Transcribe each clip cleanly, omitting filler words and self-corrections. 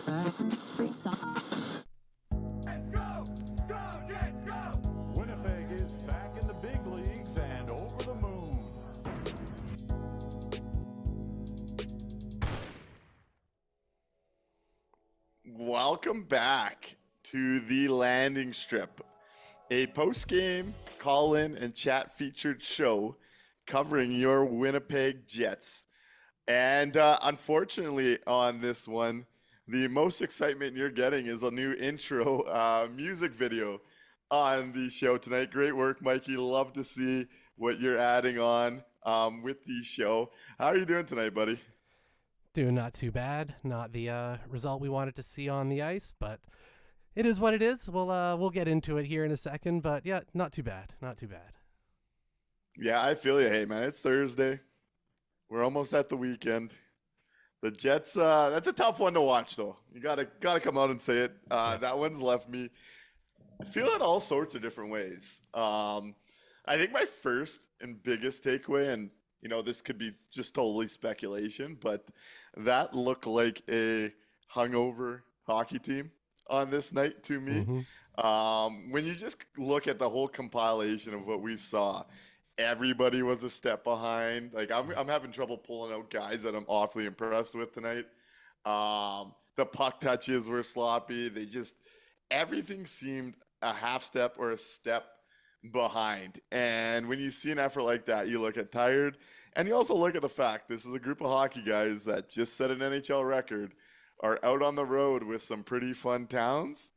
Free socks. Let's go! Go, Jets, go! Winnipeg is back in the big leagues and over the moon. Welcome back to the Landing Strip, a post-game call-in and chat featured show covering your Winnipeg Jets. And unfortunately on this one, the most excitement you're getting is a new intro music video on the show tonight. Great work, Mikey. Love to see what you're adding on with the show. How are you doing tonight, buddy? Doing not too bad. Not the result we wanted to see on the ice, but it is what it is. We'll get into it here in a second, but yeah, not too bad. Not too bad. Yeah, I feel you. Hey, man, it's Thursday. We're almost at the weekend. The Jets, that's a tough one to watch, though. You gotta come out and say it. That one's left me feeling all sorts of different ways. I think my first and biggest takeaway, and this could be just totally speculation, but that looked like a hungover hockey team on this night to me. When you just look at the whole compilation of what we saw, everybody was a step behind. Like I'm having trouble pulling out guys that I'm awfully impressed with tonight. The puck touches were sloppy. Everything seemed a half step or a step behind. And when you see an effort like that, you look at tired, and you also look at the fact this is a group of hockey guys that just set an NHL record, are out on the road with some pretty fun towns.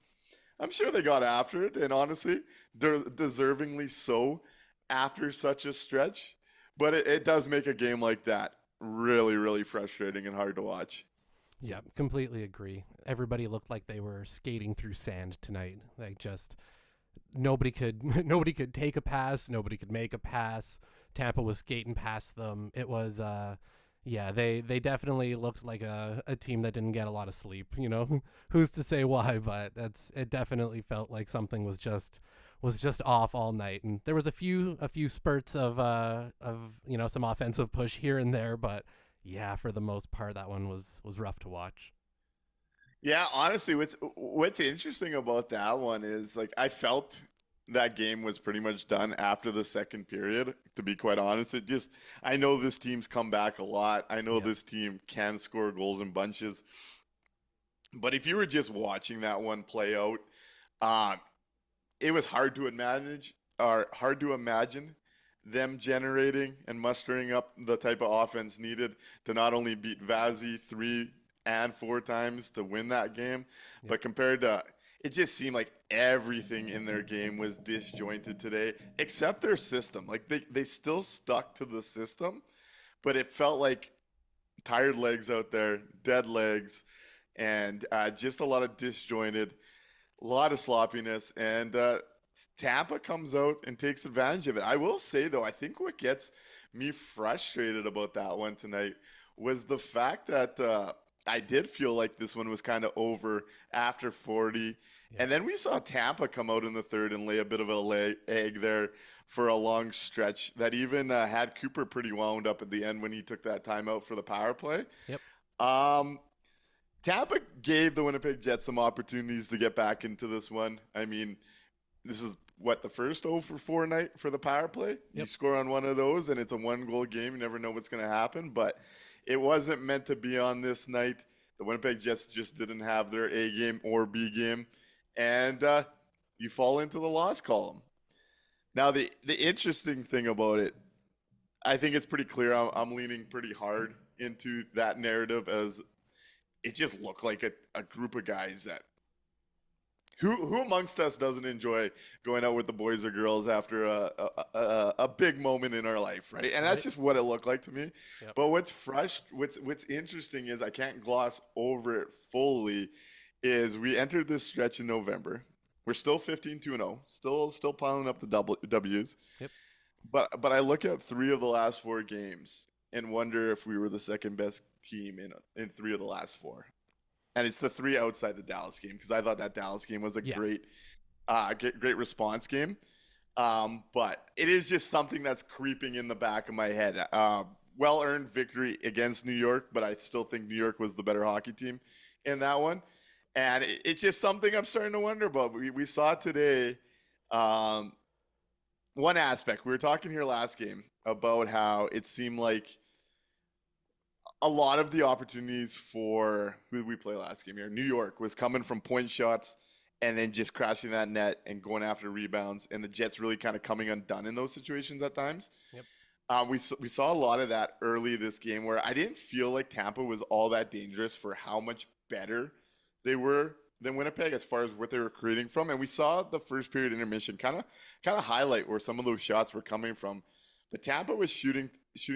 I'm sure they got after it, and honestly, they're deservingly so after such a stretch. But it does make a game like that really, really frustrating and hard to watch. Yeah, completely agree. Everybody looked like they were skating through sand tonight. Like just nobody could take a pass, nobody could make a pass. Tampa was skating past them. It was they definitely looked like a team that didn't get a lot of sleep, Who's to say why, but it definitely felt like something was just off all night. And there was a few spurts of some offensive push here and there, but yeah, for the most part that one was rough to watch. Yeah, honestly, what's interesting about that one is like I felt that game was pretty much done after the second period, to be quite honest. I know this team's come back a lot. I know this team can score goals in bunches. But if you were just watching that one play out, it was hard to imagine them generating and mustering up the type of offense needed to not only beat Vazzy 3 and 4 times to win that game, but compared to, it just seemed like everything in their game was disjointed today, except their system. Like they still stuck to the system, but it felt like tired legs out there, dead legs, and just a lot of disjointed, a lot of sloppiness, and Tampa comes out and takes advantage of it. I will say, though, I think what gets me frustrated about that one tonight was the fact that I did feel like this one was kind of over after 40. And then we saw Tampa come out in the third and lay a bit of a egg there for a long stretch that even had Cooper pretty wound up at the end when he took that timeout for the power play. Yep. Tampa gave the Winnipeg Jets some opportunities to get back into this one. I mean, this is the first 0 for 4 night for the power play. You score on one of those and it's a 1-goal game. You never know what's going to happen, but it wasn't meant to be on this night. The Winnipeg Jets just didn't have their A game or B game, and you fall into the loss column. Now, the interesting thing about it, I think it's pretty clear I'm leaning pretty hard into that narrative, as it just looked like a group of guys that who amongst us doesn't enjoy going out with the boys or girls after a big moment in our life, right? And that's just what it looked like to me. Yep. But what's interesting is I can't gloss over it fully. Is we entered this stretch in November. We're still 15-0, still piling up the W's. Yep. But I look at 3 of the last 4 games and wonder if we were the second best team in 3 of the last 4. And it's the 3 outside the Dallas game, because I thought that Dallas game was a great response game. But it is just something that's creeping in the back of my head. Well-earned victory against New York, but I still think New York was the better hockey team in that one. And it's just something I'm starting to wonder about. We saw today um, one aspect. We were talking here last game about how it seemed like a lot of the opportunities for who did we play last game here? New York was coming from point shots and then just crashing that net and going after rebounds. And the Jets really kind of coming undone in those situations at times. Yep. We saw a lot of that early this game where I didn't feel like Tampa was all that dangerous for how much better they were than Winnipeg as far as what they were creating from. And we saw the first period intermission kind of highlight where some of those shots were coming from. But Tampa was shooting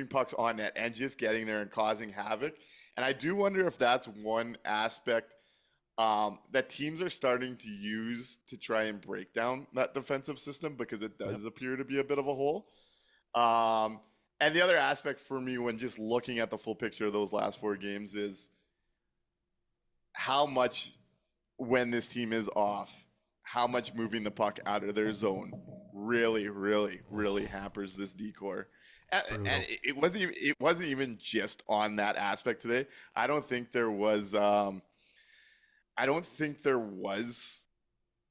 pucks on net and just getting there and causing havoc. And I do wonder if that's one aspect that teams are starting to use to try and break down that defensive system, because it does appear to be a bit of a hole. And the other aspect for me when just looking at the full picture of those last 4 games is how much, when this team is off, how much moving the puck out of their zone really, really, really hampers this decor. And it wasn't even just on that aspect today. I don't think there was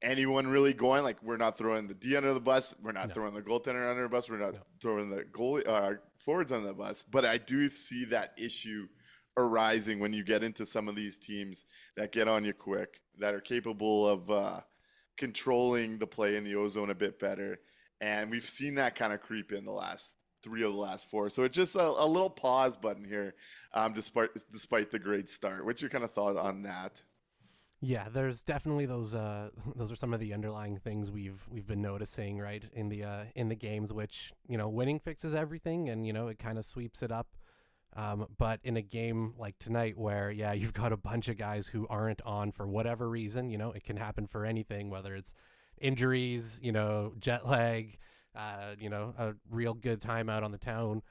anyone really going, like, we're not throwing the D under the bus, we're not throwing the goaltender under the bus, we're not throwing the goalie forwards under the bus. But I do see that issue arising when you get into some of these teams that get on you quick, that are capable of controlling the play in the ozone a bit better. And we've seen that kind of creep in the last 3 of the last 4. So it's just a little pause button here, despite the great start. What's your kind of thought on that? Yeah, there's definitely those are some of the underlying things we've been noticing, right, in the games, which, winning fixes everything, and it kind of sweeps it up. But in a game like tonight where, you've got a bunch of guys who aren't on for whatever reason, it can happen for anything, whether it's injuries, jet lag, a real good time out on the town.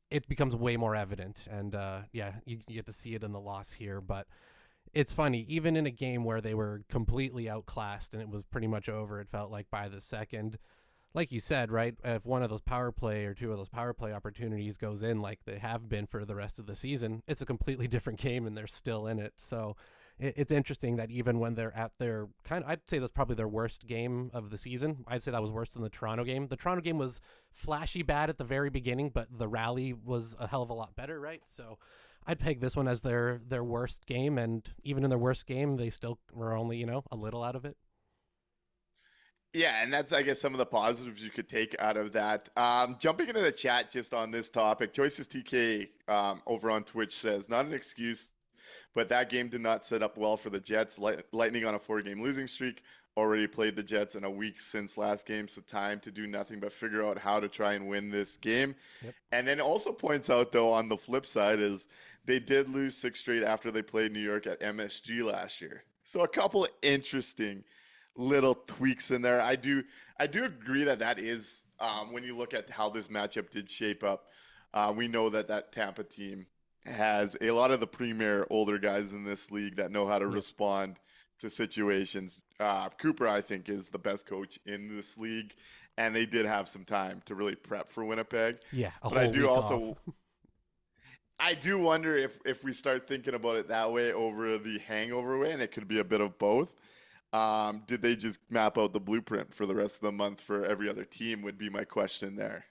It becomes way more evident. And you get to see it in the loss here. But it's funny, even in a game where they were completely outclassed and it was pretty much over, it felt like by the second, like you said, right, if one of those power play or 2 of those power play opportunities goes in like they have been for the rest of the season, it's a completely different game and they're still in it. So it's interesting that even when they're at their I'd say that's probably their worst game of the season. I'd say that was worse than the Toronto game. The Toronto game was flashy bad at the very beginning, but the rally was a hell of a lot better, right? So I'd peg this one as their worst game, and even in their worst game, they still were only, a little out of it. Yeah, and that's, I guess, some of the positives you could take out of that. Jumping into the chat just on this topic, Choices TK over on Twitch says, not an excuse, but that game did not set up well for the Jets. Lightning on a 4-game losing streak. Already played the Jets in a week since last game, so time to do nothing but figure out how to try and win this game. Yep. And then also points out, though, on the flip side is they did lose 6 straight after they played New York at MSG last year. So a couple of interesting little tweaks in there. I do agree that is, when you look at how this matchup did shape up, we know that Tampa team has a lot of the premier older guys in this league that know how to respond to situations. Cooper, I think, is the best coach in this league, and they did have some time to really prep for Winnipeg. Yeah, but I do also I do wonder if we start thinking about it that way over the hangover way, and it could be a bit of both. Did they just map out the blueprint for the rest of the month for every other team would be my question there.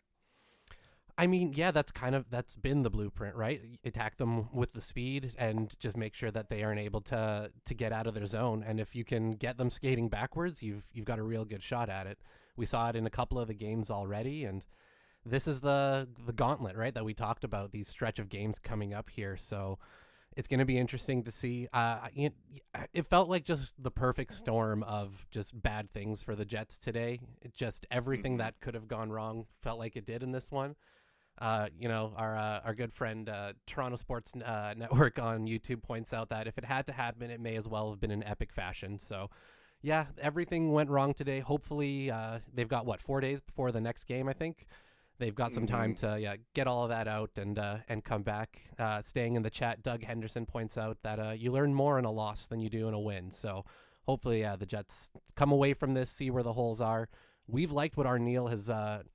I mean, that's been the blueprint, right? Attack them with the speed and just make sure that they aren't able to get out of their zone. And if you can get them skating backwards, you've got a real good shot at it. We saw it in a couple of the games already, and this is the gauntlet, right, that we talked about, these stretch of games coming up here. So it's going to be interesting to see. It felt like just the perfect storm of just bad things for the Jets today. Everything that could have gone wrong felt like it did in this one. Our good friend Toronto Sports Network on YouTube points out that if it had to happen, it may as well have been in epic fashion. So, yeah, everything went wrong today. Hopefully, they've got 4 days before the next game. I think they've got some time to get all of that out and come back. Staying in the chat, Doug Henderson points out that you learn more in a loss than you do in a win. So hopefully, the Jets come away from this, see where the holes are. We've liked what Arneal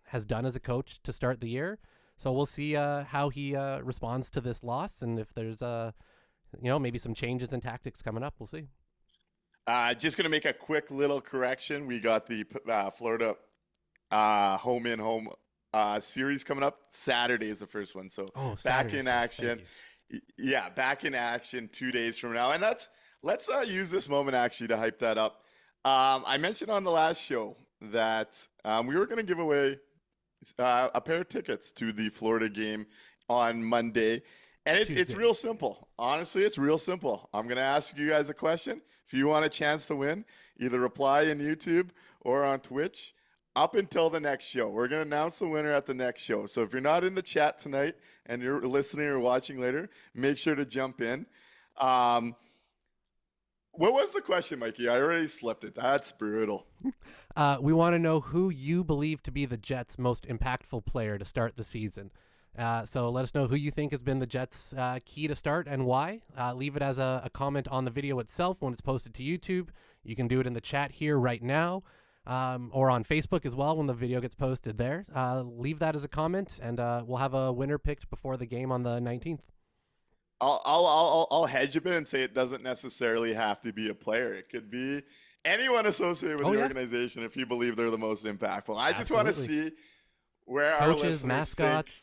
has done as a coach to start the year. So we'll see how he responds to this loss, and if there's maybe some changes in tactics coming up, we'll see. Just going to make a quick little correction. We got the Florida home and home series coming up. Saturday is the first one. So back in action. Yeah, back in action 2 days from now. And let's use this moment actually to hype that up. I mentioned on the last show that we were going to give away a pair of tickets to the Florida game on Monday. And it's real simple. Honestly, it's real simple. I'm going to ask you guys a question. If you want a chance to win, either reply in YouTube or on Twitch up until the next show. We're going to announce the winner at the next show. So if you're not in the chat tonight and you're listening or watching later, make sure to jump in. What was the question, Mikey? I already slipped it. That's brutal. We want to know who you believe to be the Jets' most impactful player to start the season. So let us know who you think has been the Jets' key to start and why. Leave it as a comment on the video itself when it's posted to YouTube. You can do it in the chat here right now, or on Facebook as well when the video gets posted there. Leave that as a comment, and we'll have a winner picked before the game on the 19th. I'll hedge a bit and say it doesn't necessarily have to be a player. It could be anyone associated with the organization if you believe they're the most impactful. I just want to see where our coaches, mascots. Think.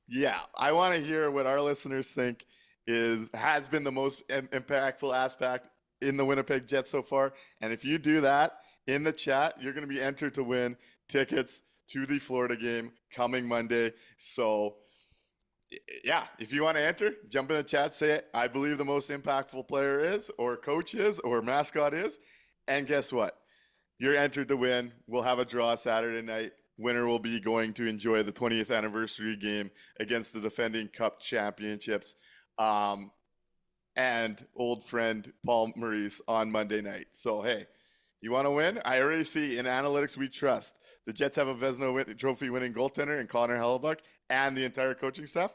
Yeah, I want to hear what our listeners think has been the most impactful aspect in the Winnipeg Jets so far. And if you do that in the chat, you're going to be entered to win tickets to the Florida game coming Monday. So, yeah, if you want to enter, jump in the chat, say it. I believe the most impactful player is, or coach is, or mascot is. And guess what? You're entered to win. We'll have a draw Saturday night. Winner will be going to enjoy the 20th anniversary game against the defending Cup championships and old friend Paul Maurice on Monday night. So, hey, you want to win? I already see in analytics we trust. The Jets have a Vezina Trophy winning goaltender in Connor Hellebuck and the entire coaching staff.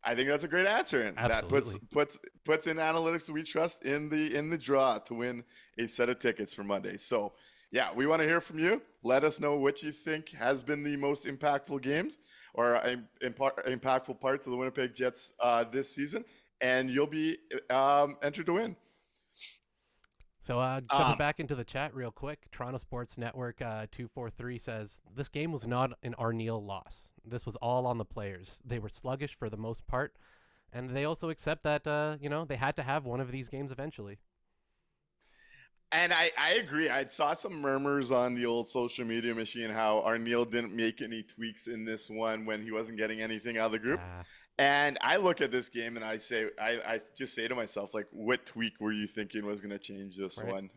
I think that's a great answer, and absolutely. that puts in analytics we trust in the draw to win a set of tickets for Monday. So, yeah, we want to hear from you. Let us know what you think has been the most impactful games or impactful parts of the Winnipeg Jets this season, and you'll be entered to win. So jumping back into the chat real quick, Toronto Sports Network 243 says, this game was not an Arneal loss. This was all on the players. They were sluggish for the most part, and they also accept that, they had to have one of these games eventually. And I agree. I saw some murmurs on the old social media machine how Arneal didn't make any tweaks in this one when he wasn't getting anything out of the group. And I look at this game and I just say to myself, like, what tweak were you thinking was going to change this one?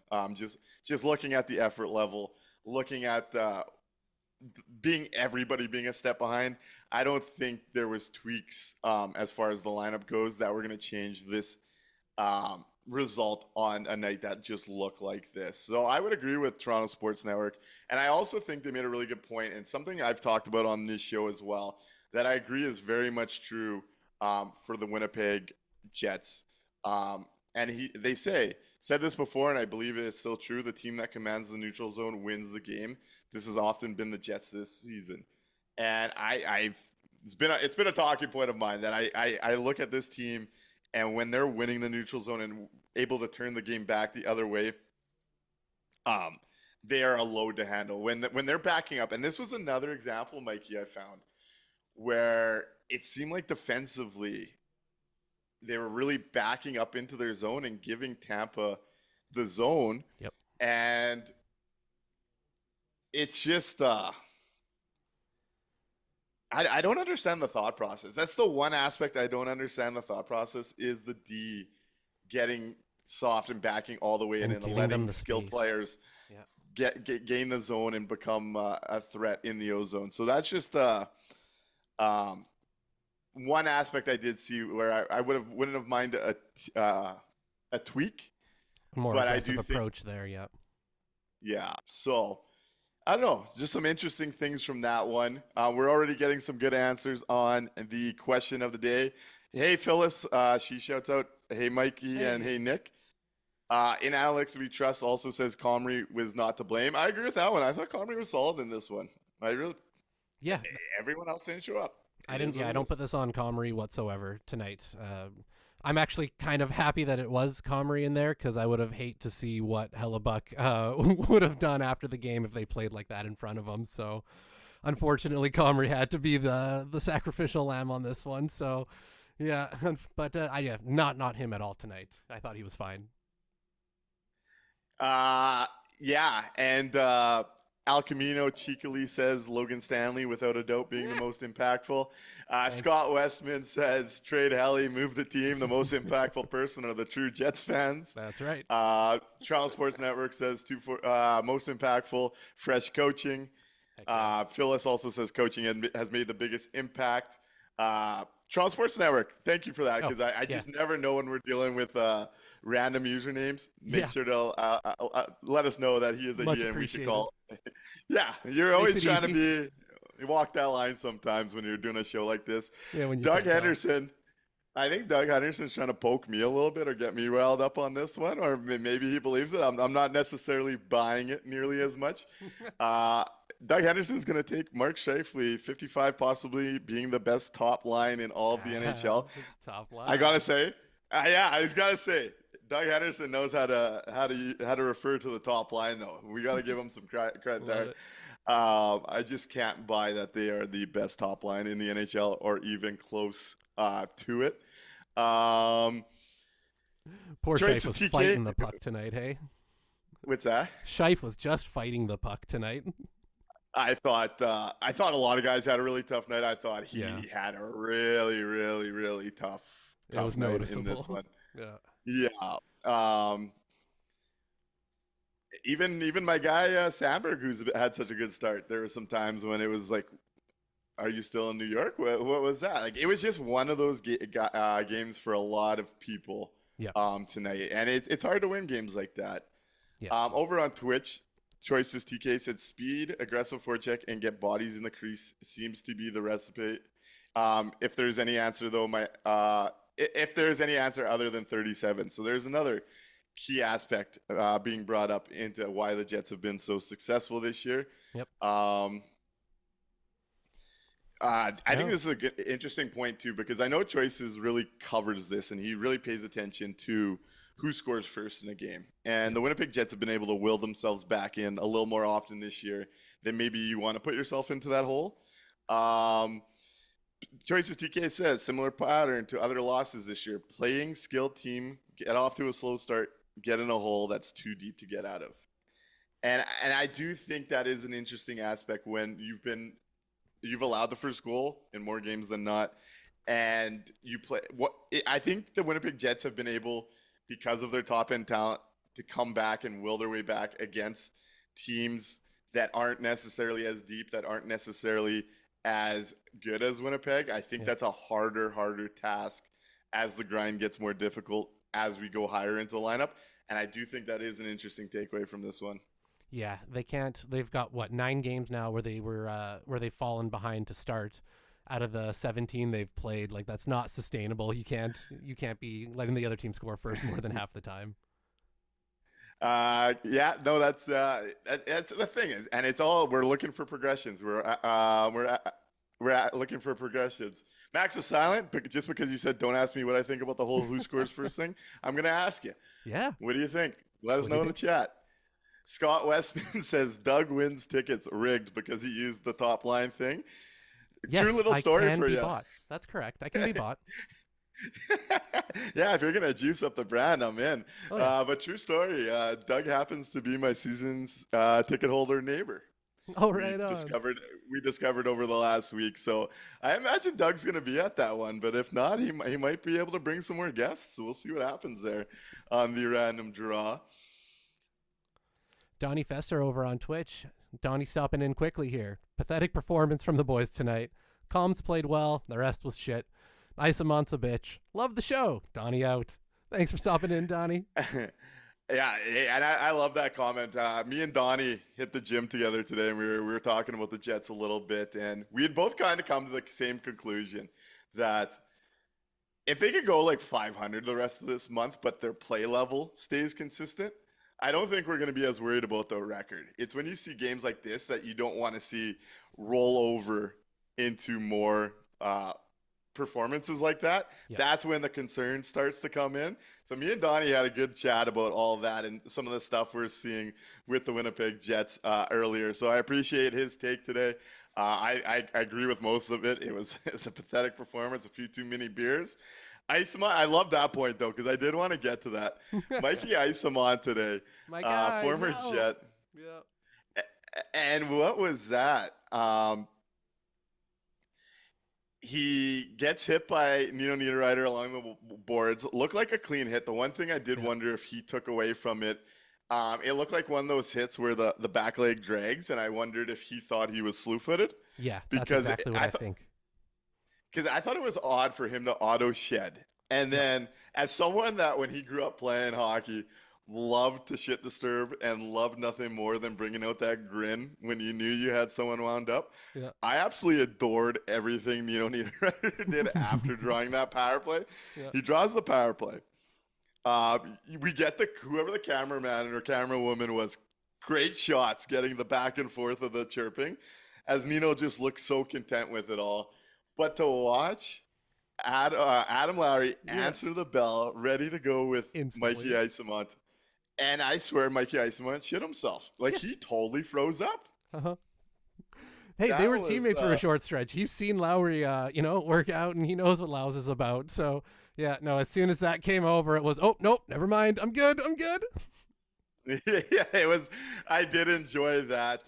Just looking at the effort level, looking at everybody being a step behind. I don't think there was tweaks as far as the lineup goes that were going to change this result on a night that just looked like this. So I would agree with Toronto Sports Network. And I also think they made a really good point, and something I've talked about on this show as well, that I agree is very much true for the Winnipeg Jets. And they said this before, and I believe it is still true, the team that commands the neutral zone wins the game. This has often been the Jets this season. And it's been a talking point of mine that I look at this team, and when they're winning the neutral zone and able to turn the game back the other way, they are a load to handle. When they're backing up, and this was another example, Mikey, I found, where it seemed like defensively they were really backing up into their zone and giving Tampa the zone. Yep. And it's just I don't understand the thought process. That's the one aspect I don't understand the thought process is the D getting soft and backing all the way in and letting the skilled players gain the zone and become a threat in the O-zone. So that's just one aspect I did see where I wouldn't have minded a tweak. More but aggressive I do approach there, yep. Yeah. So I don't know. Just some interesting things from that one. We're already getting some good answers on the question of the day. Hey, Phyllis. She shouts out, hey, Mikey and hey, Nick. In Analytics We Trust also says Comrie was not to blame. I agree with that one. I thought Comrie was solid in this one. Yeah. Everyone else didn't show up. I don't put this on Comrie whatsoever tonight. I'm actually kind of happy that it was Comrie in there because I would have hate to see what Hellebuck would have done after the game if they played like that in front of him. So unfortunately, Comrie had to be the sacrificial lamb on this one. So yeah, but not him at all tonight. I thought he was fine. Yeah, and Al Camino cheekily says Logan Stanley without a doubt being the most impactful. Scott Westman says trade Helly, move the team. The most impactful person are the true Jets fans. That's right. Toronto Sports Network says most impactful, fresh coaching. Phyllis also says coaching has made the biggest impact. Toronto Sports Network, thank you for that, because I just never know when we're dealing with random usernames. Make sure to let us know that he is a Much he and we should appreciated. call. Yeah, you're always it trying easy. to walk that line sometimes when you're doing a show like this. Yeah, when you Doug can't tell. Henderson, I think Doug Henderson's trying to poke me a little bit or get me riled up on this one, or maybe he believes it. I'm not necessarily buying it nearly as much. Doug Henderson's going to take Mark Scheifele, 55 possibly being the best top line in all of the NHL. Top line. I gotta say, I just gotta say, Doug Henderson knows how to refer to the top line though. We gotta give him some credit there. I just can't buy that they are the best top line in the NHL or even close to it. Poor Choice Scheif was is TK. fighting the puck tonight, hey? What's that? Scheif was just fighting the puck tonight. I thought a lot of guys had a really tough night. I thought he had a really, really, really tough It was night noticeable. in this one. Yeah. Yeah. Even my guy Sandberg, who's had such a good start, there were some times when it was like, "Are you still in New York? What was that?" Like, it was just one of those games for a lot of people. Yeah. Tonight, and it's hard to win games like that. Yeah. Over on Twitch, Choices TK said speed, aggressive forecheck, and get bodies in the crease seems to be the recipe. If there's any answer though, if there's any answer other than 37, so there's another key aspect being brought up into why the Jets have been so successful this year. Yep. I think this is an interesting point too, because I know Choices really covers this, and he really pays attention to who scores first in a game. And the Winnipeg Jets have been able to will themselves back in a little more often this year than maybe you want to put yourself into that hole. Choices TK says, similar pattern to other losses this year. Playing skilled team, get off to a slow start, get in a hole that's too deep to get out of. And I do think that is an interesting aspect when you've allowed the first goal in more games than not, and you play. I think the Winnipeg Jets have been able, because of their top end talent, to come back and will their way back against teams that aren't necessarily as deep, that aren't necessarily as good as Winnipeg. I think that's a harder task as the grind gets more difficult as we go higher into the lineup. And I do think that is an interesting takeaway from this one. Yeah, they can't. They've got 9 games now where they've fallen behind to start. Out of the 17 they've played, like, that's not sustainable. You can't be letting the other team score first more than half the time. That's the thing, and it's all, we're looking for progressions. We're looking for progressions. Max is silent, but just because you said don't ask me what I think about the whole who scores first thing, I'm gonna ask you. Yeah. What do you think? Let us know in the chat. Scott Westman says Doug wins tickets rigged because he used the top line thing. Yes, True little story I can for be you. bought. That's correct. I can be bought. Yeah, if you're gonna juice up the brand, I'm in. Oh, yeah. But true story. Doug happens to be my season's ticket holder neighbor. Oh, right on. We discovered over the last week. So I imagine Doug's gonna be at that one. But if not, he might be able to bring some more guests. So we'll see what happens there on the random draw. Donnie Fester over on Twitch. Donnie stopping in quickly here. Pathetic performance from the boys tonight. Combs played well. The rest was shit. Isamont's a bitch. Love the show. Donnie out. Thanks for stopping in, Donnie. Yeah, and I love that comment. Me and Donnie hit the gym together today, and we were talking about the Jets a little bit, and we had both kind of come to the same conclusion that if they could go like 500 the rest of this month, but their play level stays consistent, I don't think we're going to be as worried about the record. It's when you see games like this that you don't want to see roll over into more performances like that, that's when the concern starts to come in. So me and Donnie had a good chat about all of that and some of the stuff we're seeing with the Winnipeg Jets earlier. So I appreciate his take today. I agree with most of it. It was a pathetic performance, a few too many beers. I love that point, though, because I did want to get to that. Mikey Isamon today, My guy, former no. Jet. Yeah. And what was that? He gets hit by Nino Niederreiter along the boards. Looked like a clean hit. The one thing I did wonder if he took away from it, it looked like one of those hits where the back leg drags, and I wondered if he thought he was slew-footed. Yeah, because that's exactly what I think. Because I thought it was odd for him to auto shed. And then, as someone that when he grew up playing hockey, loved to shit disturb and loved nothing more than bringing out that grin when you knew you had someone wound up. Yeah. I absolutely adored everything Nino Niederreiter did after drawing that power play. Yeah. He draws the power play. We get whoever the cameraman or camerawoman was, great shots getting the back and forth of the chirping as Nino just looked so content with it all. But to watch Adam Lowry answer the bell, ready to go with Instantly. Mikey Isamont. And I swear Mikey Isamont shit himself. Like, he totally froze up. Uh-huh. Hey, That they were was, teammates for a short stretch. He's seen Lowry, work out, and he knows what Lowe's is about. So, yeah, no, as soon as that came over, it was, oh, nope, never mind. I'm good. Yeah, it was. I did enjoy that.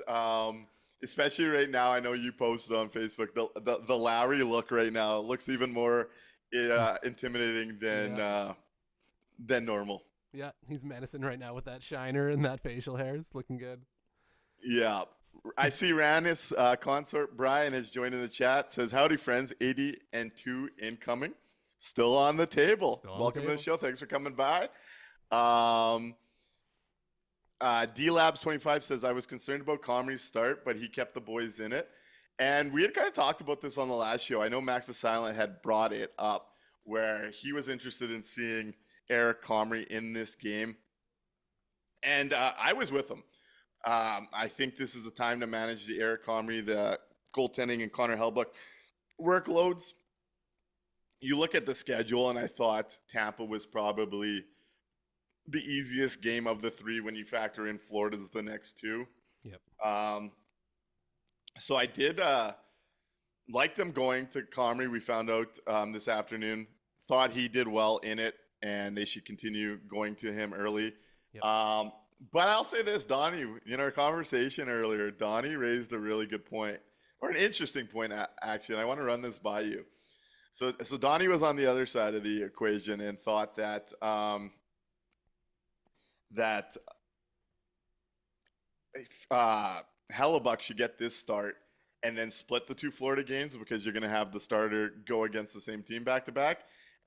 Especially right now, I know you posted on Facebook, the Lowry look right now looks even more intimidating than normal. Yeah, he's menacing right now with that shiner and that facial hair. It's looking good. Yeah. I see Rannis consort Brian has joined in the chat. Says, howdy, friends. 80 and 2 incoming. Still on the table. Welcome to the show. Thanks for coming by. D-Labs25 says, I was concerned about Comrie's start, but he kept the boys in it. And we had kind of talked about this on the last show. I know Max the Silent had brought it up where he was interested in seeing Eric Comrie in this game. And I was with him. I think this is the time to manage the Eric Comrie, the goaltending, and Connor Hellebuyck workloads. You look at the schedule, and I thought Tampa was probably the easiest game of the three when you factor in Florida's the next two. Yep. So I did like them going to Comrie. We found out this afternoon. Thought he did well in it, and they should continue going to him early. Yep. But I'll say this, Donnie, in our conversation earlier, Donnie raised a really good point, or an interesting point, actually. And I want to run this by you. So Donnie was on the other side of the equation and thought that Hellebuyck should get this start and then split the two Florida games because you're going to have the starter go against the same team back to back.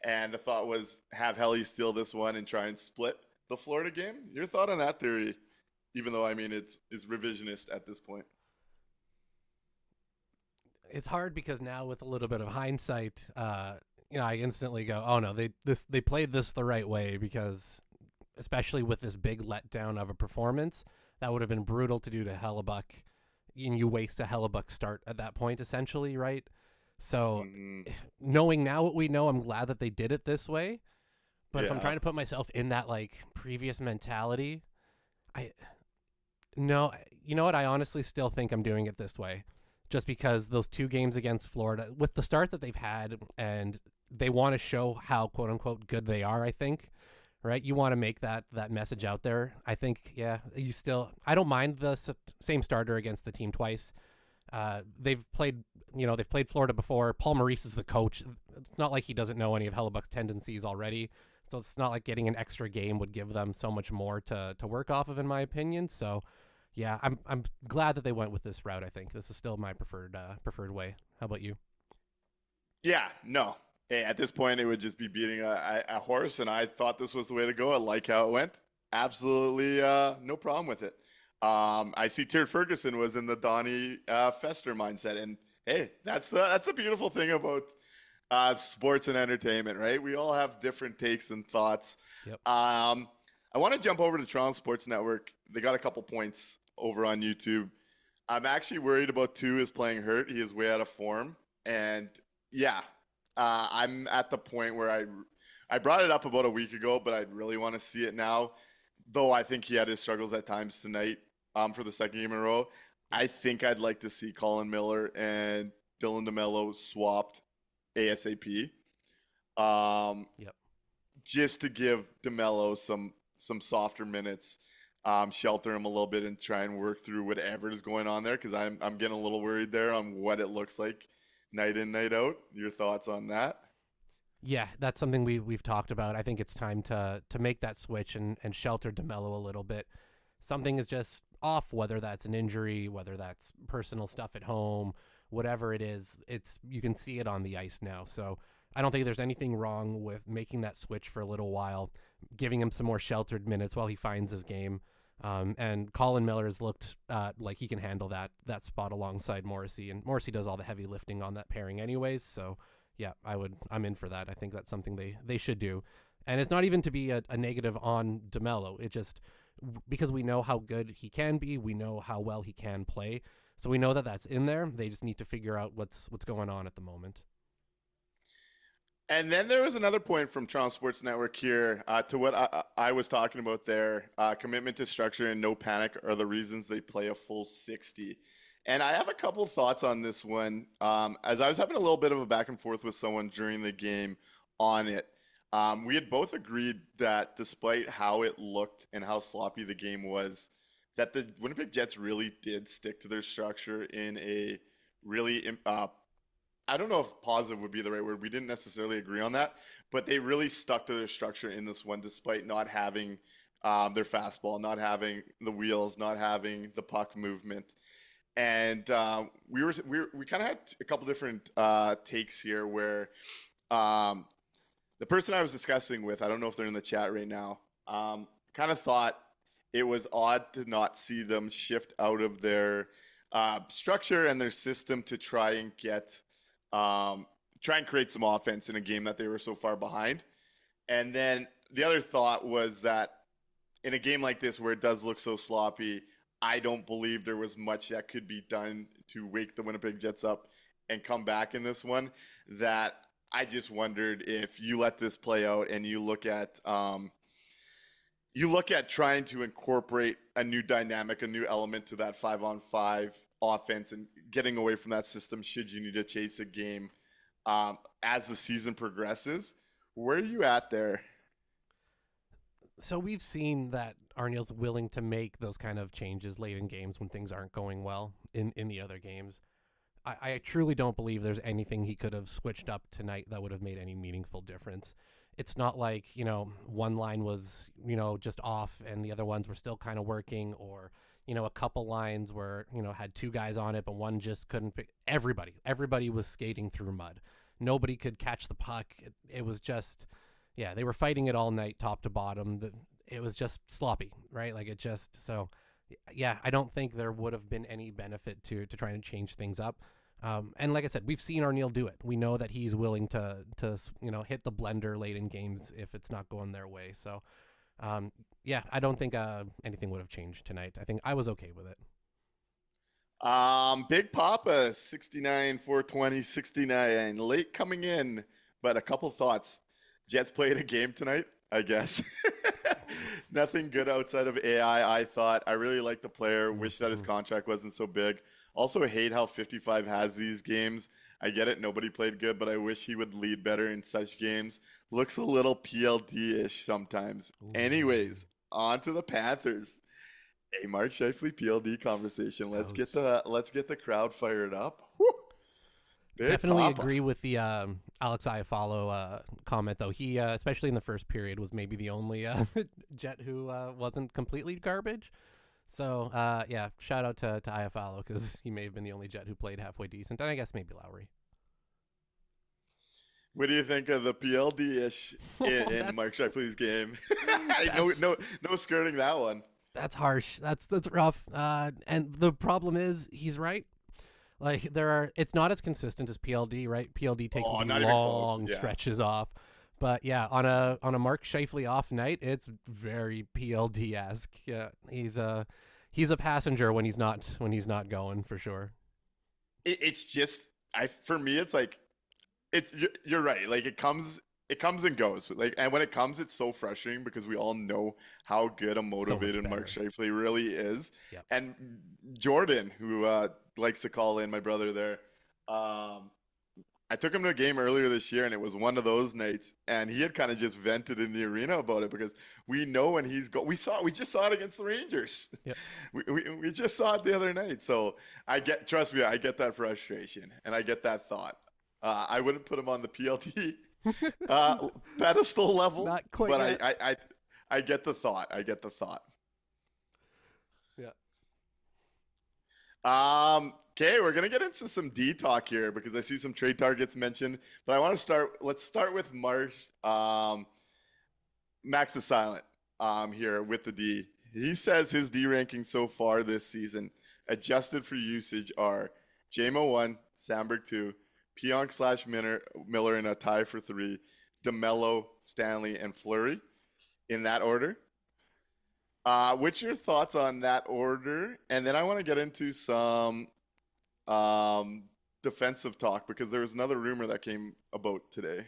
And the thought was have Helly steal this one and try and split the Florida game. Your thought on that theory, even though, I mean, it's revisionist at this point. It's hard because now with a little bit of hindsight, I instantly go, oh no, they played this the right way, because especially with this big letdown of a performance, that would have been brutal to do to Hellebuyck, and you waste a Hellebuyck start at that point, essentially, right? So knowing now what we know, I'm glad that they did it this way. But if I'm trying to put myself in that like previous mentality, you know what? I honestly still think I'm doing it this way, just because those two games against Florida, with the start that they've had, and they want to show how quote unquote good they are. I think, right? You want to make that message out there. I think, I don't mind the same starter against the team twice. They've played Florida before. Paul Maurice is the coach. It's not like he doesn't know any of Hellebuck's tendencies already. So it's not like getting an extra game would give them so much more to work off of, in my opinion. So, yeah, I'm glad that they went with this route. I think this is still my preferred way. How about you? Yeah, no. Hey, at this point, it would just be beating a horse, and I thought this was the way to go. I like how it went. Absolutely no problem with it. I see Tyrd Ferguson was in the Donnie Fester mindset, and hey, that's the beautiful thing about sports and entertainment, right? We all have different takes and thoughts. Yep. I want to jump over to Toronto Sports Network. They got a couple points over on YouTube. I'm actually worried about Tu is playing hurt. He is way out of form, and yeah, I'm at the point where I brought it up about a week ago, but I'd really want to see it now. Though I think he had his struggles at times tonight for the second game in a row. I think I'd like to see Colin Miller and Dylan DeMello swapped ASAP. Yep. Just to give DeMello some softer minutes, shelter him a little bit and try and work through whatever is going on there, because I'm getting a little worried there on what it looks like night in, night out. Your thoughts on that? Yeah, that's something we've talked about. I think it's time to make that switch and shelter DeMello a little bit. Something is just off, whether that's an injury, whether that's personal stuff at home, whatever it is. You can see it on the ice now. So I don't think there's anything wrong with making that switch for a little while, giving him some more sheltered minutes while he finds his game. And Colin Miller has looked like he can handle that spot alongside Morrissey, and Morrissey does all the heavy lifting on that pairing anyways. So yeah, I'm in for that. I think that's something they should do. And it's not even to be a negative on DeMello. It just, because we know how good he can be, we know how well he can play. So we know that that's in there. They just need to figure out what's going on at the moment. And then there was another point from Toronto Sports Network here to what I was talking about there. Commitment to structure and no panic are the reasons they play a full 60. And I have a couple thoughts on this one. As I was having a little bit of a back and forth with someone during the game on it, we had both agreed that despite how it looked and how sloppy the game was, that the Winnipeg Jets really did stick to their structure in a really I don't know if positive would be the right word. We didn't necessarily agree on that, but they really stuck to their structure in this one, despite not having their fastball, not having the wheels, not having the puck movement. And we kind of had a couple different takes here where the person I was discussing with, I don't know if they're in the chat right now, kind of thought it was odd to not see them shift out of their structure and their system to try and create some offense in a game that they were so far behind. And then the other thought was that in a game like this where it does look so sloppy, I don't believe there was much that could be done to wake the Winnipeg Jets up and come back in this one. That I just wondered if you let this play out and you look at trying to incorporate a new dynamic, a new element to that 5-on-5 offense and getting away from that system should you need to chase a game as the season progresses. Where are you at there? So we've seen that Arniel's willing to make those kind of changes late in games when things aren't going well in the other games. I truly don't believe there's anything he could have switched up tonight that would have made any meaningful difference. It's not like, one line was, just off and the other ones were still kind of working, or, a couple lines were, had two guys on it, but one just couldn't pick. Everybody was skating through mud. Nobody could catch the puck. It was just, they were fighting it all night, top to bottom. It was just sloppy, right? I don't think there would have been any benefit to trying to change things up. And like I said, we've seen Arniel do it. We know that he's willing to hit the blender late in games if it's not going their way. So, I don't think anything would have changed tonight. I think I was okay with it. Big Papa, 69, 420, 69, late coming in, but a couple thoughts. Jets played a game tonight, I guess. Nothing good outside of AI, I thought. I really like the player. Wish that his contract wasn't so big. Also hate how 55 has these games. I get it. Nobody played good, but I wish he would lead better in such games. Looks a little PLD-ish sometimes. Ooh. Anyways, on to the Panthers. A Mark Scheifele PLD conversation. Let's get the crowd fired up. Woo! Definitely agree with the Alex Iafallo comment, though. He, especially in the first period, was maybe the only Jet who wasn't completely garbage. So, shout out to Iafallo, because he may have been the only Jet who played halfway decent, and I guess maybe Lowry. What do you think of the PLD-ish in Mark Scheifele's game? No skirting that one. That's harsh. That's rough. And the problem is, he's right. Like, it's not as consistent as PLD, right? PLD takes long stretches off. But yeah, on a Mark Scheifele off night, it's very PLD-esque. Yeah, he's a passenger when he's not going, for sure. It's just for me, it's like you're right. Like it comes and goes. Like, and when it comes, it's so frustrating because we all know how good a So much motivated Mark better. Scheifele really is. Yep. And Jordan, who likes to call in, my brother there, I took him to a game earlier this year, and it was one of those nights, and he had kind of just vented in the arena about it because we know when he's we just saw it against the Rangers. Yep. We just saw it the other night. So trust me, I get that frustration and I get that thought. I wouldn't put him on the PLT pedestal level, Not quite but yet. I get the thought. I get the thought. Yeah. Okay, we're gonna get into some D talk here because I see some trade targets mentioned, but I want to start. Let's start with Marsh. Max is silent. Here with the D. He says his D ranking so far this season, adjusted for usage, are JMO 1, Sandberg 2, Pionk / Miller in a tie for 3, DeMello, Stanley, and Fleury, in that order. What's your thoughts on that order? And then I want to get into some defensive talk because there was another rumor that came about today.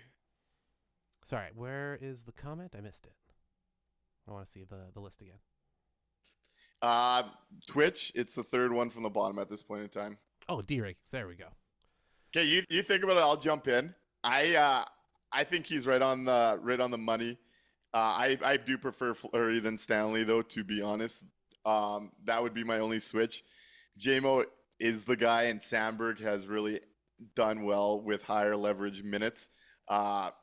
Sorry, where is the comment? I missed it. I want to see the list again. Twitch, it's the third one from the bottom at this point in time. Oh, D rankings. There we go. Okay, you think about it. I'll jump in. I think he's right on the money. I do prefer Fleury than Stanley, though. To be honest, that would be my only switch. JMO is the guy, and Sandberg has really done well with higher leverage minutes.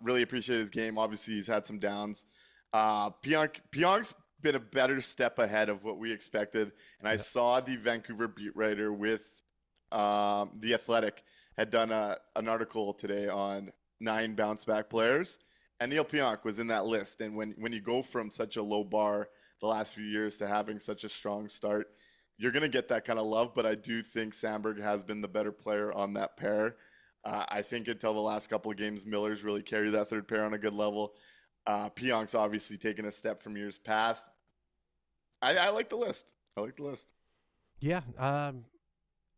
Really appreciate his game. Obviously, he's had some downs. Pionk's been a better step ahead of what we expected, and I saw the Vancouver beat writer with The Athletic had done an article today on 9 bounce back players, and Neil Pionk was in that list. And when you go from such a low bar the last few years to having such a strong start, you're going to get that kind of love. But I do think Sandberg has been the better player on that pair. I think until the last couple of games, Miller's really carried that third pair on a good level. Pionk's obviously taken a step from years past. I like the list. I like the list. Yeah.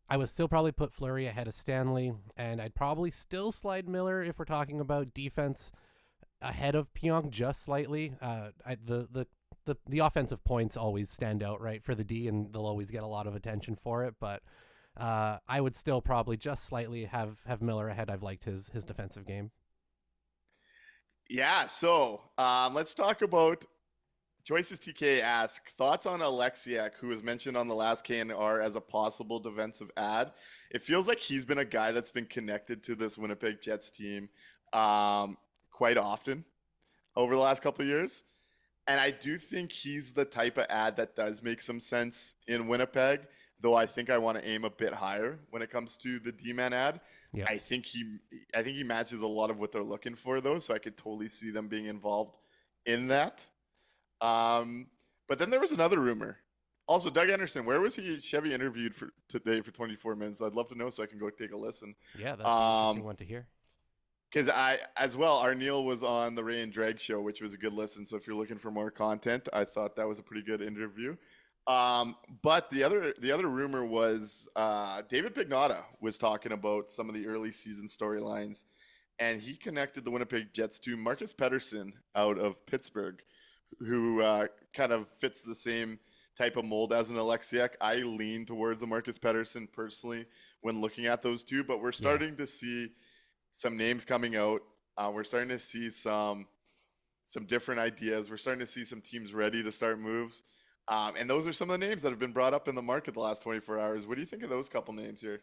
I would still probably put Fleury ahead of Stanley, and I'd probably still slide Miller if we're talking about defense ahead of Pionk just slightly. The offensive points always stand out, right, for the D, and they'll always get a lot of attention for it. But I would still probably just slightly have Miller ahead. I've liked his defensive game. Yeah, so let's talk about Choices TK asks, thoughts on Alexiak, who was mentioned on the last KNR as a possible defensive ad. It feels like he's been a guy that's been connected to this Winnipeg Jets team quite often over the last couple of years. And I do think he's the type of ad that does make some sense in Winnipeg, though I think I want to aim a bit higher when it comes to the D-man ad. Yeah. I think he matches a lot of what they're looking for, though, so I could totally see them being involved in that. But then there was another rumor. Also, Doug Anderson, where was he Chevy interviewed for today for 24 minutes? I'd love to know so I can go take a listen. Yeah, that's an interesting one to hear. Because our Neil was on the Ray and Drag show, which was a good listen. So if you're looking for more content, I thought that was a pretty good interview. But the other rumor was David Pagnotta was talking about some of the early season storylines, and he connected the Winnipeg Jets to Marcus Pettersson out of Pittsburgh, who kind of fits the same type of mold as an Alexiak. I lean towards a Marcus Pettersson personally when looking at those two, but we're starting to see some names coming out. We're starting to see some different ideas. We're starting to see some teams ready to start moves. And those are some of the names that have been brought up in the market the last 24 hours. What do you think of those couple names here?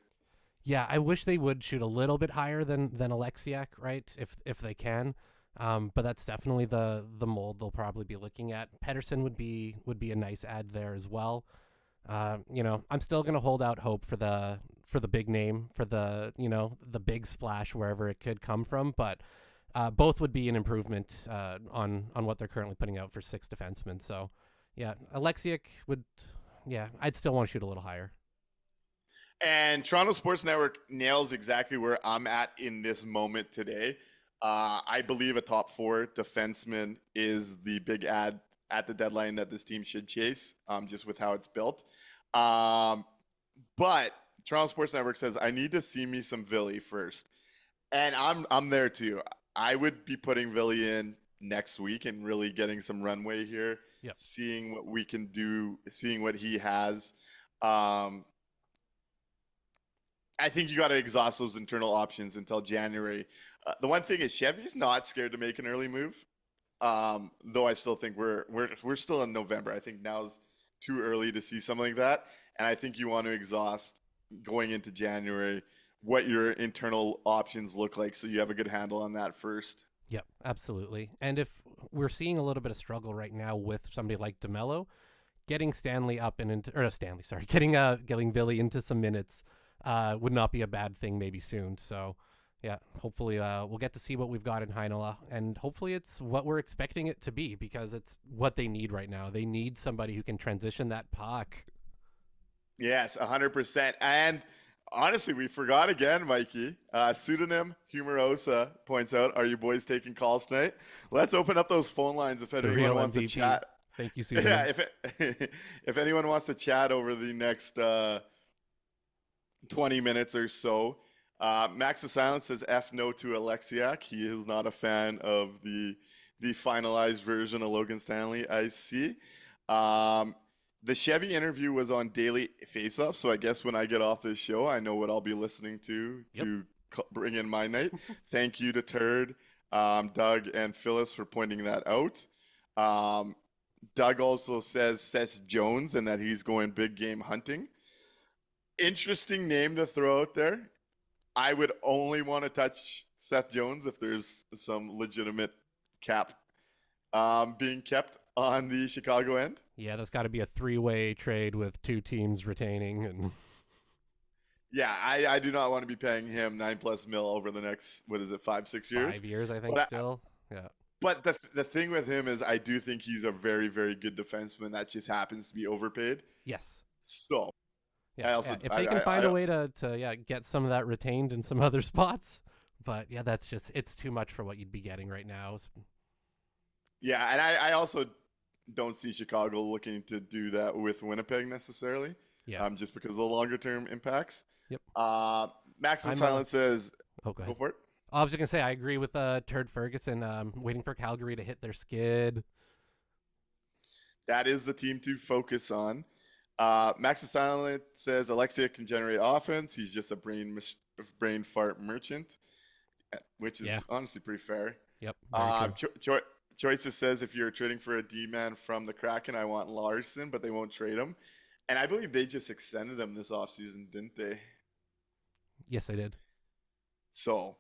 Yeah, I wish they would shoot a little bit higher than Alexiak, right? If they can. But that's definitely the mold they'll probably be looking at. Pettersson would be a nice ad there as well. I'm still gonna hold out hope for the big name, for the big splash wherever it could come from. But both would be an improvement on what they're currently putting out for 6 defensemen. So yeah, Alexiak would. Yeah, I'd still want to shoot a little higher. And Toronto Sports Network nails exactly where I'm at in this moment today. I believe a top 4 defenseman is the big ad at the deadline that this team should chase, just with how it's built. But Toronto Sports Network says, I need to see me some Villy first. And I'm there too. I would be putting Villy in next week and really getting some runway here, Yep. seeing what we can do, seeing what he has. Um, I think you got to exhaust those internal options until January. The one thing is Chevy's not scared to make an early move, though I still think we're still in November. I think now's too early to see something like that, and I think you want to exhaust going into January what your internal options look like, so you have a good handle on that first. Yep, absolutely. And if we're seeing a little bit of struggle right now with somebody like DeMello, getting Stanley up and into, or Stanley, sorry, getting Billy into some minutes would not be a bad thing maybe soon. So, yeah, hopefully we'll get to see what we've got in Heinola, and hopefully it's what we're expecting it to be, because it's what they need right now. They need somebody who can transition that puck. Yes, 100%. And honestly, we forgot again, Mikey. Pseudonym Humorosa points out, "Are you boys taking calls tonight?" Let's open up those phone lines if anyone real wants MVP. to chat. Thank you, Susan. Yeah, if anyone wants to chat over the next 20 minutes or so. Max of Silence says F no to Alexiak. He is not a fan of the finalized version of Logan Stanley, I see. The Chevy interview was on Daily Faceoff, so I guess when I get off this show, I know what I'll be listening to bring in my night. Thank you to Turd, Doug, and Phyllis for pointing that out. Doug also says Seth Jones and that he's going big game hunting. Interesting name to throw out there. I would only want to touch Seth Jones if there's some legitimate cap being kept on the Chicago end. Yeah, that's got to be a 3-way trade with 2 teams retaining. And yeah, I do not want to be paying him $9+ million over the next, 5-6 years? 5 years, I think, still. Yeah. But the thing with him is I do think he's a very, very good defenseman that just happens to be overpaid. Yes. So yeah, if they can find a way to get some of that retained in some other spots. But yeah, it's too much for what you'd be getting right now. Yeah, and I also don't see Chicago looking to do that with Winnipeg necessarily. Yeah. Just because of the longer term impacts. Yep. Max in Silence says, go ahead. Go for it. I was just going to say, I agree with Turd Ferguson, waiting for Calgary to hit their skid. That is the team to focus on. Max in Silence says, Alexia can generate offense. He's just a brain fart merchant, which is honestly pretty fair. Yep. Choices says, if you're trading for a D-man from the Kraken, I want Larson, but they won't trade him. And I believe they just extended him this offseason, didn't they? Yes, they did. So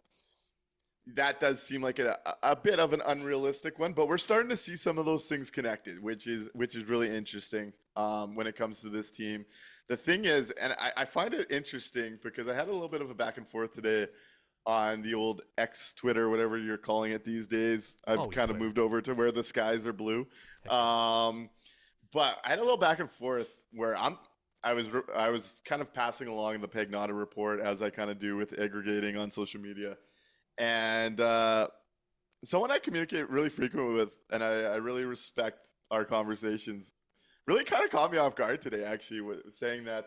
that does seem like a bit of an unrealistic one, but we're starting to see some of those things connected, which is really interesting when it comes to this team. The thing is, and I find it interesting because I had a little bit of a back and forth today on the old X Twitter, whatever you're calling it these days. I've kind of moved over to where the skies are blue. But I had a little back and forth where I was kind of passing along the Pagnotta report, as I kind of do with aggregating on social media. And someone I communicate really frequently with, and I really respect our conversations, really kind of caught me off guard today, actually, with saying that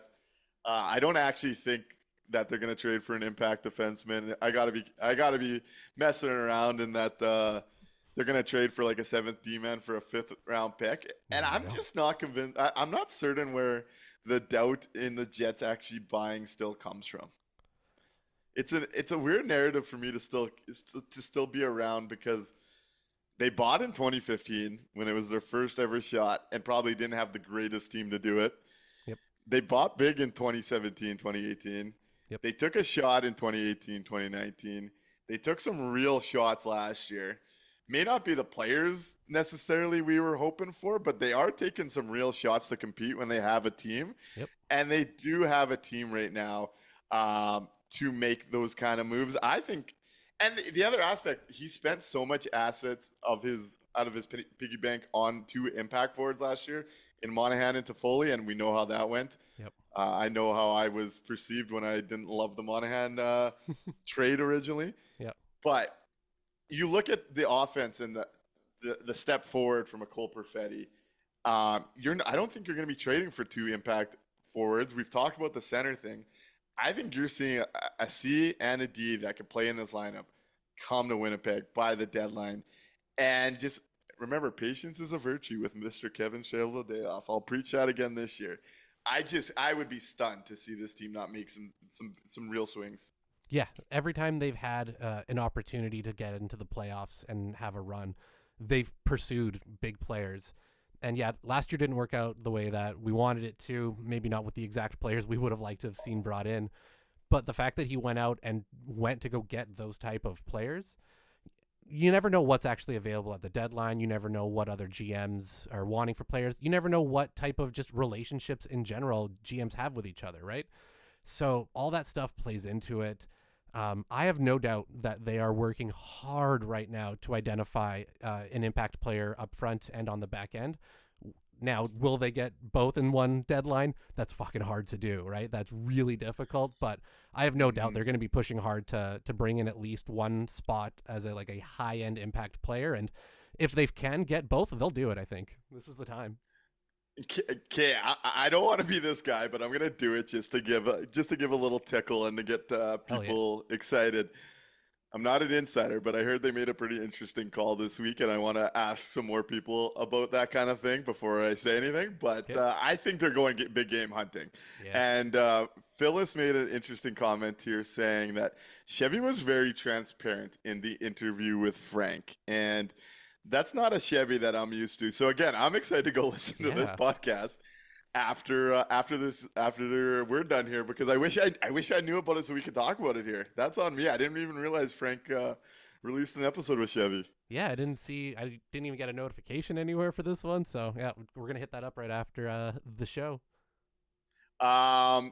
I don't actually think that they're going to trade for an impact defenseman. I gotta be messing around, and that they're going to trade for like a 7th D-man for a 5th round pick. And I'm just not convinced. I'm not certain where the doubt in the Jets actually buying still comes from. It's a weird narrative for me to still be around, because they bought in 2015 when it was their first ever shot and probably didn't have the greatest team to do it. Yep. They bought big in 2017, 2018. Yep. They took a shot in 2018, 2019. They took some real shots last year. May not be the players necessarily we were hoping for, but they are taking some real shots to compete when they have a team. Yep. And they do have a team right now to make those kind of moves, I think. And the other aspect, he spent so much assets out of his piggy bank on 2 impact forwards last year in Monahan and Toffoli, and we know how that went. Yep. I know how I was perceived when I didn't love the Monahan trade originally. Yep. But you look at the offense and the step forward from a Cole Perfetti. I don't think you're going to be trading for 2 impact forwards. We've talked about the center thing. I think you're seeing a C and a D that could play in this lineup come to Winnipeg by the deadline. And just remember, patience is a virtue with Mr. Kevin Cheveldayoff. I'll preach that again this year. I would be stunned to see this team not make some real swings. Yeah, every time they've had an opportunity to get into the playoffs and have a run, they've pursued big players. And yeah, last year didn't work out the way that we wanted it to, maybe not with the exact players we would have liked to have seen brought in. But the fact that he went out and went to go get those type of players, you never know what's actually available at the deadline. You never know what other GMs are wanting for players. You never know what type of just relationships in general GMs have with each other, right? So all that stuff plays into it. I have no doubt that they are working hard right now to identify an impact player up front and on the back end. Now, will they get both in one deadline? That's fucking hard to do, right? That's really difficult, but I have no doubt they're going to be pushing hard to bring in at least one spot as a high-end impact player, and if they can get both, they'll do it, I think. This is the time. Okay, I don't want to be this guy, but I'm gonna do it just to give a little tickle and to get people excited. I'm not an insider, but I heard they made a pretty interesting call this week, and I want to ask some more people about that kind of thing before I say anything. But I think they're going big game hunting. Yeah. And Phyllis made an interesting comment here saying that Chevy was very transparent in the interview with Frank, and that's not a Chevy that I'm used to. So again, I'm excited to go listen to this podcast after we're done here, because I wish I knew about it so we could talk about it here. That's on me. I didn't even realize Frank released an episode with Chevy. Yeah, I didn't even get a notification anywhere for this one. So yeah, we're gonna hit that up right after the show. Toronto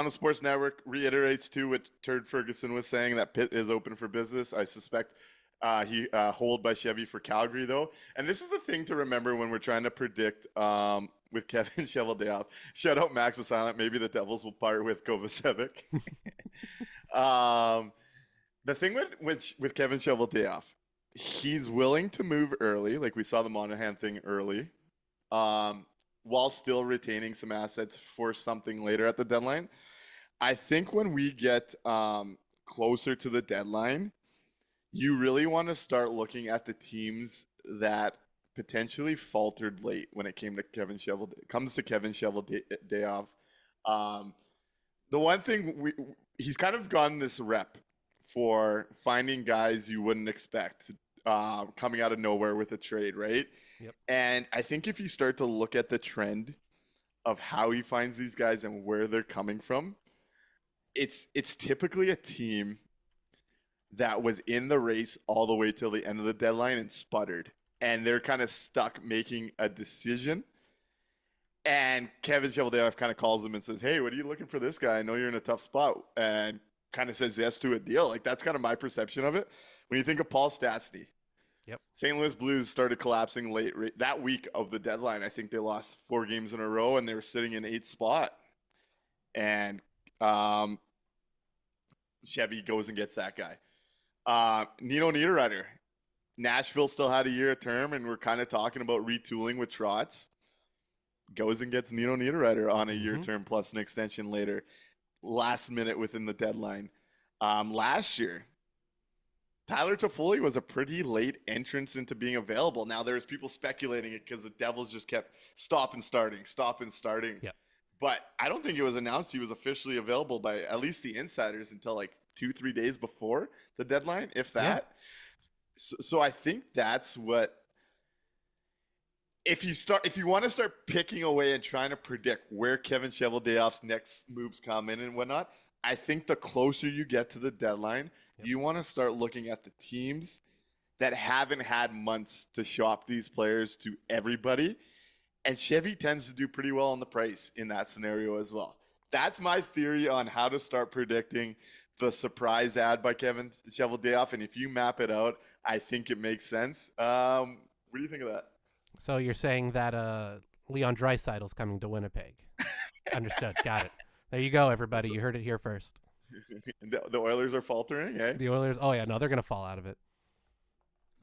Sports Network reiterates too what Turd Ferguson was saying, that Pitt is open for business. I suspect he hold by Chevy for Calgary, though. And this is the thing to remember when we're trying to predict with Kevin Cheveldayoff. Shout out Max the Silent. Maybe the Devils will part with Kovacevic. The thing with Kevin Cheveldayoff, he's willing to move early, like we saw the Monahan thing early, while still retaining some assets for something later at the deadline. I think when we get closer to the deadline, you really want to start looking at the teams that potentially faltered late when it came to Kevin Cheveldayoff. The one thing he's kind of gotten this rep for finding guys you wouldn't expect coming out of nowhere with a trade, right? Yep. And I think if you start to look at the trend of how he finds these guys and where they're coming from, it's typically a team that was in the race all the way till the end of the deadline and sputtered. And they're kind of stuck making a decision. And Kevin Cheveldayoff kind of calls them and says, hey, what are you looking for this guy? I know you're in a tough spot. And kind of says yes to a deal. Like, that's kind of my perception of it. When you think of Paul Stastny, yep. St. Louis Blues started collapsing late that week of the deadline. I think they lost 4 games in a row, and they were sitting in 8th spot. And Chevy goes and gets that guy. Nino Niederreiter. Nashville still had a year term, and we're kind of talking about retooling with Trotz. Goes and gets Nino Niederreiter on a year term plus an extension later, last minute within the deadline. Last year, Tyler Toffoli was a pretty late entrance into being available. Now, there's people speculating it because the Devils just kept stop and starting. Yep. But I don't think it was announced he was officially available by at least the insiders until like 2-3 days before the deadline, if that. Yeah. So I think that's what, if you want to start picking away and trying to predict where Kevin Cheveldayoff's next moves come in and whatnot, I think the closer you get to the deadline, you want to start looking at the teams that haven't had months to shop these players to everybody. And Chevy tends to do pretty well on the price in that scenario as well. That's my theory on how to start predicting the surprise ad by Kevin Cheveldayoff. And if you map it out, I think it makes sense. What do you think of that? So you're saying that Leon Draisaitl's coming to Winnipeg. Understood. Got it. There you go, everybody. You heard it here first. The Oilers are faltering, eh? The Oilers, oh yeah, no, they're going to fall out of it.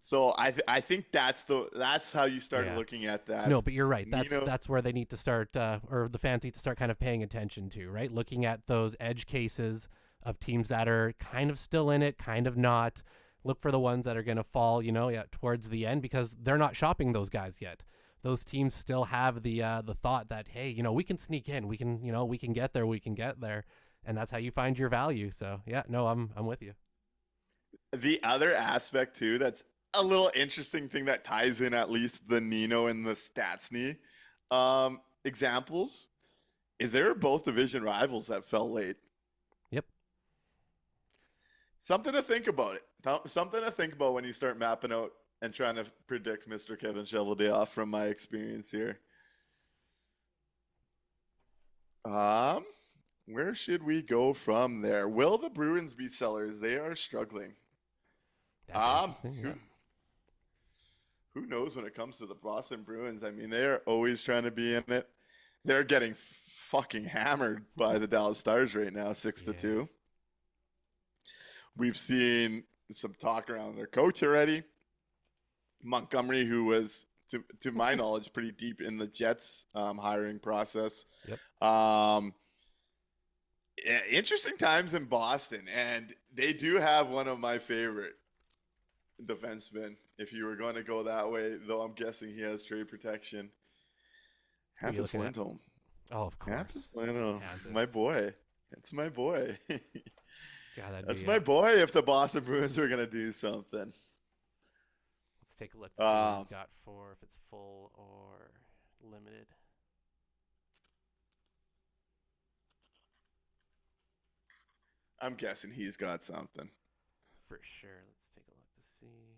So I think that's how you start Yeah. looking at that. No, but you're right. Nino, That's where they need to start, or the fans need to start kind of paying attention to, right? Looking at those edge cases of teams that are kind of still in it, kind of not. Look for the ones that are going to fall, towards the end, because they're not shopping those guys yet. Those teams still have the thought that, hey, we can sneak in, we can get there, and that's how you find your value. So yeah, no, I'm with you. the other aspect too, that's a little interesting thing that ties in at least the Nino and the Statsny examples is they were both division rivals that fell late. Yep. Something to think about Something to think about when you start mapping out and trying to predict Mr. Kevin Cheveldayoff from my experience here. Where should we go from there? Will the Bruins be sellers? They are struggling. That's interesting, yeah. Who knows when it comes to the Boston Bruins? I mean, they are always trying to be in it. They're getting fucking hammered by the Dallas Stars right now, 6-2. We've seen some talk around their coach already. Montgomery, who was, to my knowledge, pretty deep in the Jets hiring process. Yep. Interesting times in Boston, and they do have one of my favorite defensemen. If you were going to go that way, though, I'm guessing he has trade protection. Who are you Hampus looking at? Lindholm. Oh, of course. Hampus Lindholm, Hampus. my boy. It's my boy. God, that'd That's be, my boy. If the Boston Bruins were going to do something. Let's take a look to see what he's got for, if it's full or limited. I'm guessing he's got something. For sure. Let's take a look to see.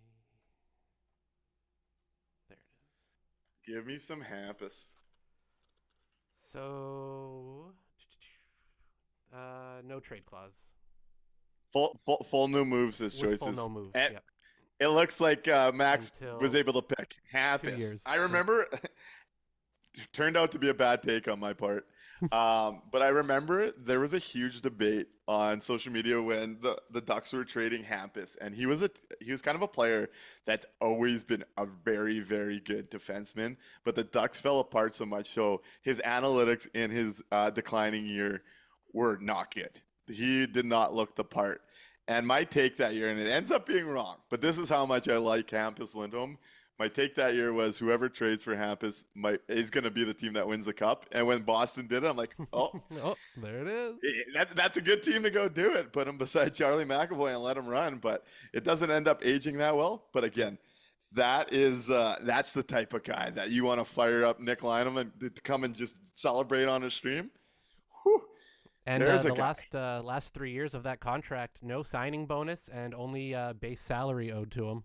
There it is. Give me some Hampus. So, no trade clause. Full no moves as With choices. full no move. And Yep. it looks like Max Until was able to pick 2 Hampus. years. I remember turned out to be a bad take on my part. But I remember there was a huge debate on social media when the Ducks were trading Hampus, and he was kind of a player that's always been a very, very good defenseman, but the Ducks fell apart so much, so his analytics in his declining year were not good. He did not look the part. And my take that year, and it ends up being wrong, but this is how much I like Hampus Lindholm. My take that year was whoever trades for Hampus is going to be the team that wins the cup. And when Boston did it, I'm like, oh, Oh, there it is. that's a good team to go do it. Put him beside Charlie McAvoy and let him run. But it doesn't end up aging that well. But again, that's the type of guy that you want to fire up Nick Lynham and to come and just celebrate on a stream. Whew. And There's the a guy. last 3 years of that contract, no signing bonus and only base salary owed to him.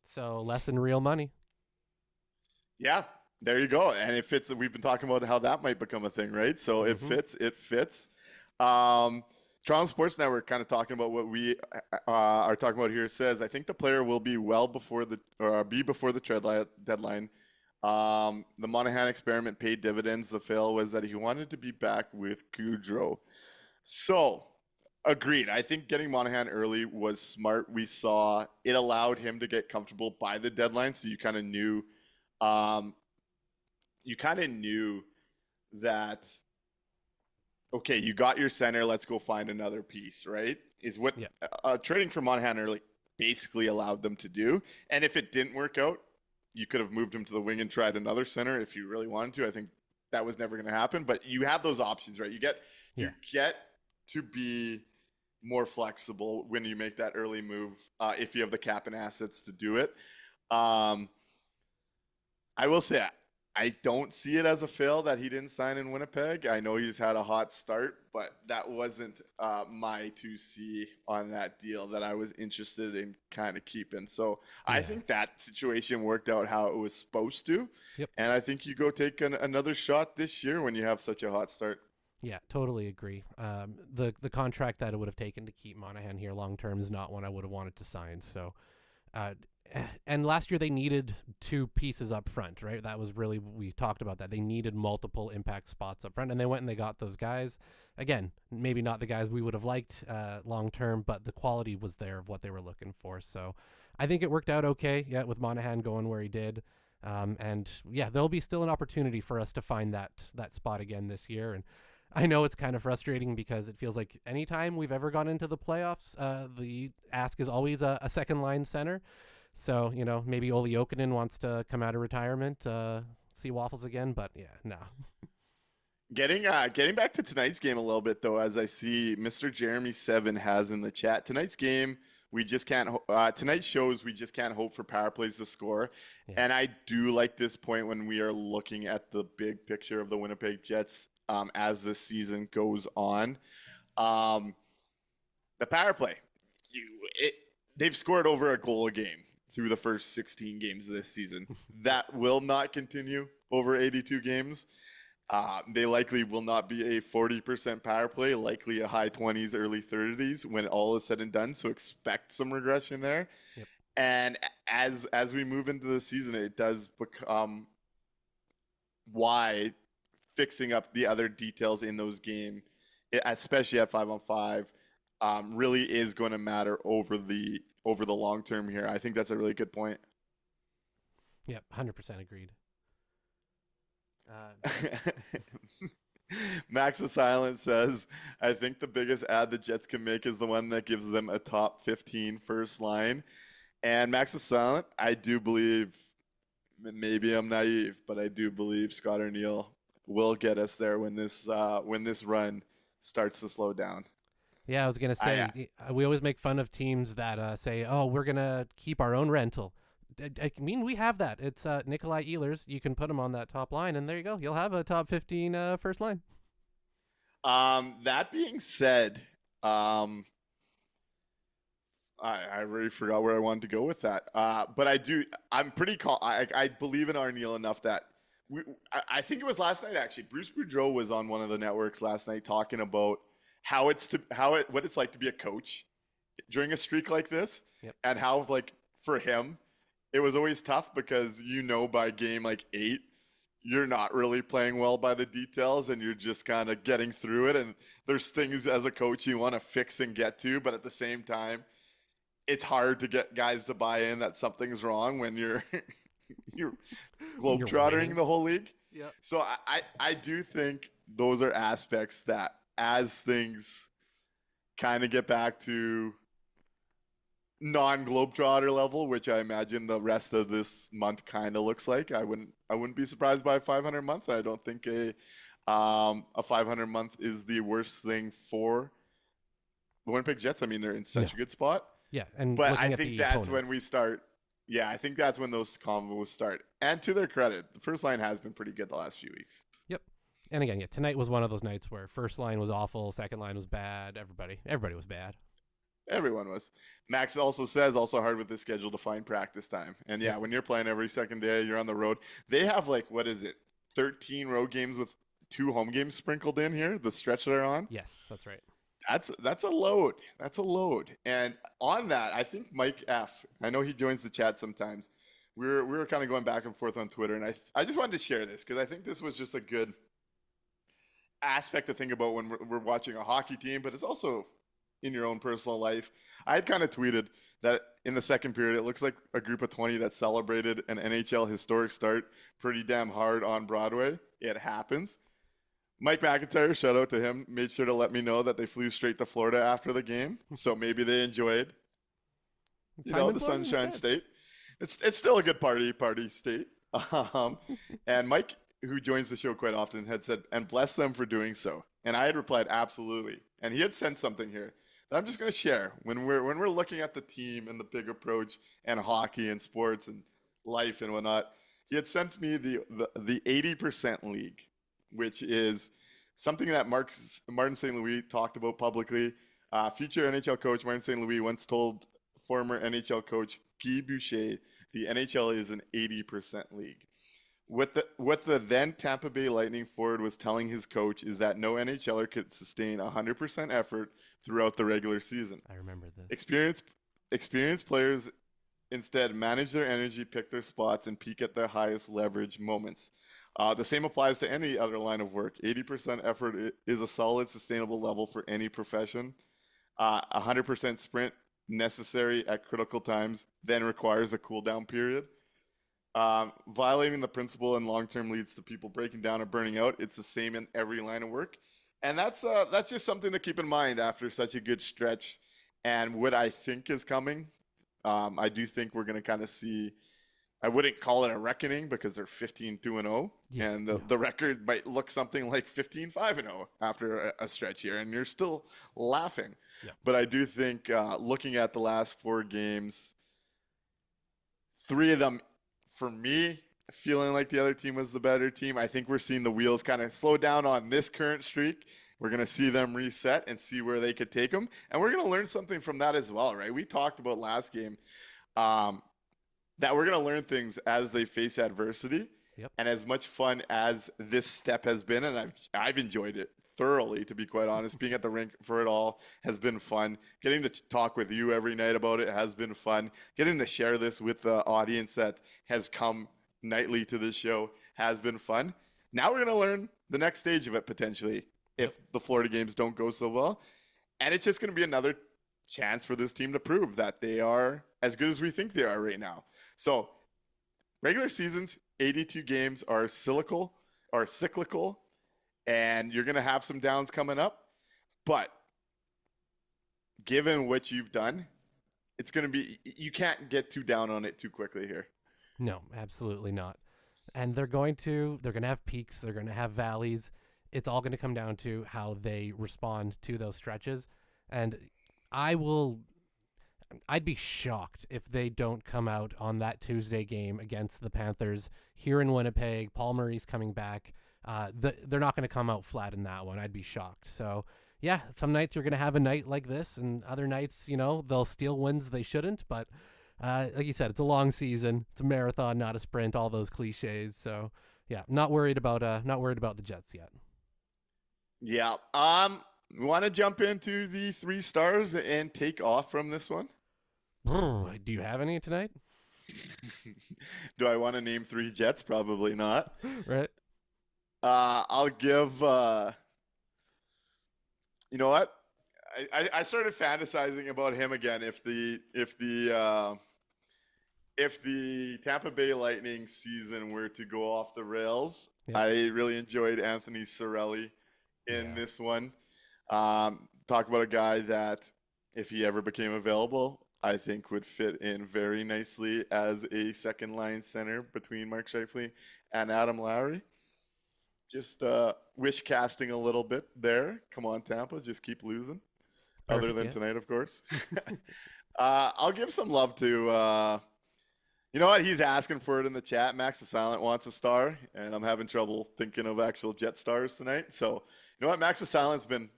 So less than real money. Yeah, there you go. And it fits. We've been talking about how that might become a thing, right? So it fits. It fits. Toronto Sports Network kind of talking about what we are talking about here says, I think the player will be before the trade deadline. The Monahan experiment paid dividends. The fail was that he wanted to be back with Gaudreau. So, agreed. I think getting Monahan early was smart. We saw it allowed him to get comfortable by the deadline, so you kind of knew, that, okay, you got your center. Let's go find another piece. Right? Is what trading for Monahan early basically allowed them to do. And if it didn't work out, you could have moved him to the wing and tried another center if you really wanted to. I think that was never going to happen, but you have those options, right? You get to be more flexible when you make that early move if you have the cap and assets to do it. I will say I don't see it as a fail that he didn't sign in Winnipeg. I know he's had a hot start, but that wasn't my 2C on that deal that I was interested in kind of keeping. So I think that situation worked out how it was supposed to. Yep. And I think you go take another shot this year when you have such a hot start. Yeah, totally agree. The contract that it would have taken to keep Monahan here long term is not one I would have wanted to sign. So, and last year they needed 2 pieces up front, right? That was really, we talked about that. They needed multiple impact spots up front, and they went and they got those guys. Again, maybe not the guys we would have liked long term, but the quality was there of what they were looking for. So I think it worked out okay, yeah, with Monahan going where he did. And yeah, there'll be still an opportunity for us to find that spot again this year. And I know it's kind of frustrating because it feels like anytime we've ever gone into the playoffs, the ask is always a second line center. So, maybe Olli Jokinen wants to come out of retirement, see Waffles again, but yeah, no. Getting back to tonight's game a little bit, though, as I see Mr. Jeremy 7 has in the chat. Tonight's game, we just can't tonight shows we just can't hope for power plays to score. Yeah. And I do like this point when we are looking at the big picture of the Winnipeg Jets as this season goes on. The power play, they've scored over a goal a game through the first 16 games of this season. That will not continue over 82 games. They likely will not be a 40% power play, likely a high 20s, early 30s when all is said and done. So expect some regression there. Yep. And as we move into the season, it does become why fixing up the other details in those games, especially at 5-on-5, really is going to matter over the long term here. I think that's a really good point. Yep, 100% agreed. Max of Silence says, I think the biggest ad the Jets can make is the one that gives them a top 15 first line. And Max of Silent, I do believe, maybe I'm naive, but I do believe Scott O'Neill will get us there when this run starts to slow down. Yeah, I was going to say, we always make fun of teams that say, oh, we're going to keep our own rental. I mean, we have that. It's Nikolai Ehlers. You can put him on that top line, and there you go. You'll have a top 15 first line. That being said, I already forgot where I wanted to go with that. But I believe in Arniel enough that I think it was last night actually. Bruce Boudreau was on one of the networks last night talking about what it's like to be a coach during a streak like this, yep. And how for him. It was always tough because by game 8, you're not really playing well by the details and you're just kind of getting through it. And there's things as a coach you want to fix and get to, but at the same time, it's hard to get guys to buy in that something's wrong when you're globetrottering the whole league. Yep. So I do think those are aspects that as things kind of get back to non-globetrotter level, which I imagine the rest of this month kind of looks like. I wouldn't be surprised by a 500 month. I don't think a 500 month is the worst thing for the Winnipeg Jets. I mean, they're in such a good spot. Yeah, but I think that's when we start. Yeah, I think that's when those combos start. And to their credit, the first line has been pretty good the last few weeks. Yep. And again, tonight was one of those nights where first line was awful, second line was bad. Everybody was bad. Everyone was. Max also says, also hard with this schedule to find practice time. And yeah, when you're playing every second day, you're on the road. They have 13 road games with 2 home games sprinkled in here, the stretch they're on. Yes, that's right. That's a load. That's a load. And on that, I think Mike F., I know he joins the chat sometimes. We were kind of going back and forth on Twitter, and I just wanted to share this because I think this was just a good aspect to think about when we're watching a hockey team, but it's also in your own personal life. I had kind of tweeted that in the second period, it looks like a group of 20 that celebrated an NHL historic start pretty damn hard on Broadway. It happens. Mike McIntyre, shout out to him, made sure to let me know that they flew straight to Florida after the game. So maybe they enjoyed, the Sunshine State. It's still a good party state. And Mike, who joins the show quite often, had said, and bless them for doing so. And I had replied, absolutely. And he had sent something here that I'm just going to share. When we're looking at the team and the big approach and hockey and sports and life and whatnot, he had sent me the 80% league, which is something that Martin St. Louis talked about publicly. Future NHL coach Martin St. Louis once told former NHL coach Guy Boucher the NHL is an 80% league. What the then Tampa Bay Lightning forward was telling his coach is that no NHLer could sustain 100% effort throughout the regular season. I remember this. Experienced players instead manage their energy, pick their spots, and peak at their highest leverage moments. The same applies to any other line of work. 80% effort is a solid, sustainable level for any profession. 100% sprint necessary at critical times then requires a cool down period. Violating the principle and long-term leads to people breaking down or burning out. It's the same in every line of work. And that's just something to keep in mind after such a good stretch. And what I think is coming, I do think we're going to kind of see, I wouldn't call it a reckoning because they're 15-2-0. Yeah, And the record might look something like 15-5-0 after a stretch here. And you're still laughing. Yeah. But I do think looking at the last 4 games, 3 of them, for me, feeling like the other team was the better team. I think we're seeing the wheels kind of slow down on this current streak. We're going to see them reset and see where they could take them. And we're going to learn something from that as well, right? We talked about last game that we're going to learn things as they face adversity. Yep. And as much fun as this step has been, and I've enjoyed it thoroughly, to be quite honest. Being at the rink for it all has been fun. Getting to talk with you every night about it has been fun. Getting to share this with the audience that has come nightly to this show has been fun. Now we're going to learn the next stage of it potentially if the Florida games don't go so well. And it's just going to be another chance for this team to prove that they are as good as we think they are right now. So regular seasons, 82 games are cyclical, and you're going to have some downs coming up. But given what you've done, it's going to be, you can't get too down on it too quickly here. No, absolutely not. And they're going to have peaks. They're going to have valleys. It's all going to come down to how they respond to those stretches. And I'd be shocked if they don't come out on that Tuesday game against the Panthers here in Winnipeg. Paul Murray's coming back. They're not going to come out flat in that one. I'd be shocked. So, yeah, some nights you're going to have a night like this, and other nights, they'll steal wins they shouldn't. But like you said, it's a long season. It's a marathon, not a sprint. All those cliches. So, yeah, not worried about the Jets yet. Yeah. We want to jump into the 3 stars and take off from this one. Do you have any tonight? Do I want to name 3 Jets? Probably not. Right. I'll give. You know what? I started fantasizing about him again. If the Tampa Bay Lightning season were to go off the rails, Yeah. I really enjoyed Anthony Cirelli in this one. Talk about a guy that, if he ever became available, I think would fit in very nicely as a second line center between Mark Scheifele and Adam Lowry. Just wish casting a little bit there. Come on, Tampa, just keep losing. Perfect, Other than yeah. tonight, of course. I'll give some love to, you know what? He's asking for it in the chat. Max the Silent wants a star, and I'm having trouble thinking of actual Jet stars tonight. So, you know what? Max the Silent's been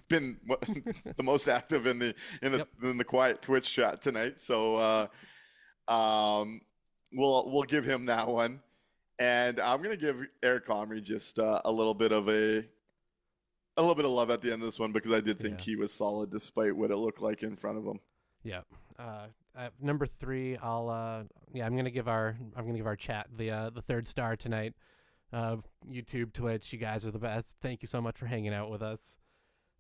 the most active in the quiet Twitch chat tonight. So, we'll give him that one. And I'm gonna give Eric Comrie just a little bit of love at the end of this one, because I did think he was solid despite what it looked like in front of him. Yeah. Number 3, I'm gonna give our chat the 3rd star tonight. YouTube, Twitch, you guys are the best. Thank you so much for hanging out with us.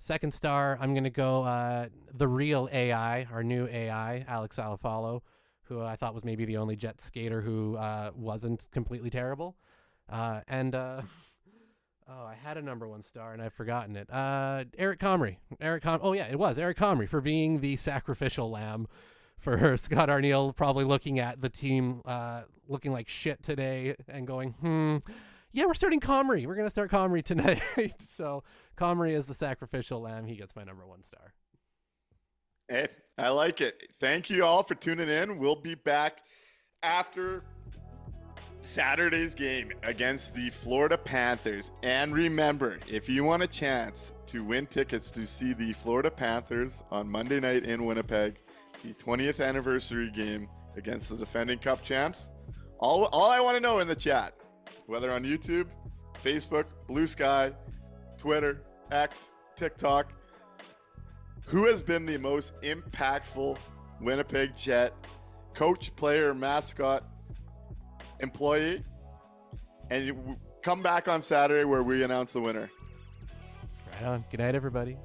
2nd star, I'm gonna go the real AI, our new AI, Alex Alafalo, who I thought was maybe the only Jet skater who wasn't completely terrible. I had a number 1 star and I've forgotten it. Eric Comrie. It was Eric Comrie for being the sacrificial lamb for Scott Arniel, probably looking at the team looking like shit today and going, yeah, we're starting Comrie. We're going to start Comrie tonight. So Comrie is the sacrificial lamb. He gets my number 1 star. Hey, I like it. Thank you all for tuning in. We'll be back after Saturday's game against the Florida Panthers. And remember, if you want a chance to win tickets to see the Florida Panthers on Monday night in Winnipeg, the 20th anniversary game against the defending Cup champs, all I want to know in the chat, whether on YouTube, Facebook, Blue Sky, Twitter, X, TikTok, who has been the most impactful Winnipeg Jet coach, player, mascot, employee? And you come back on Saturday where we announce the winner. Right on. Good night, everybody.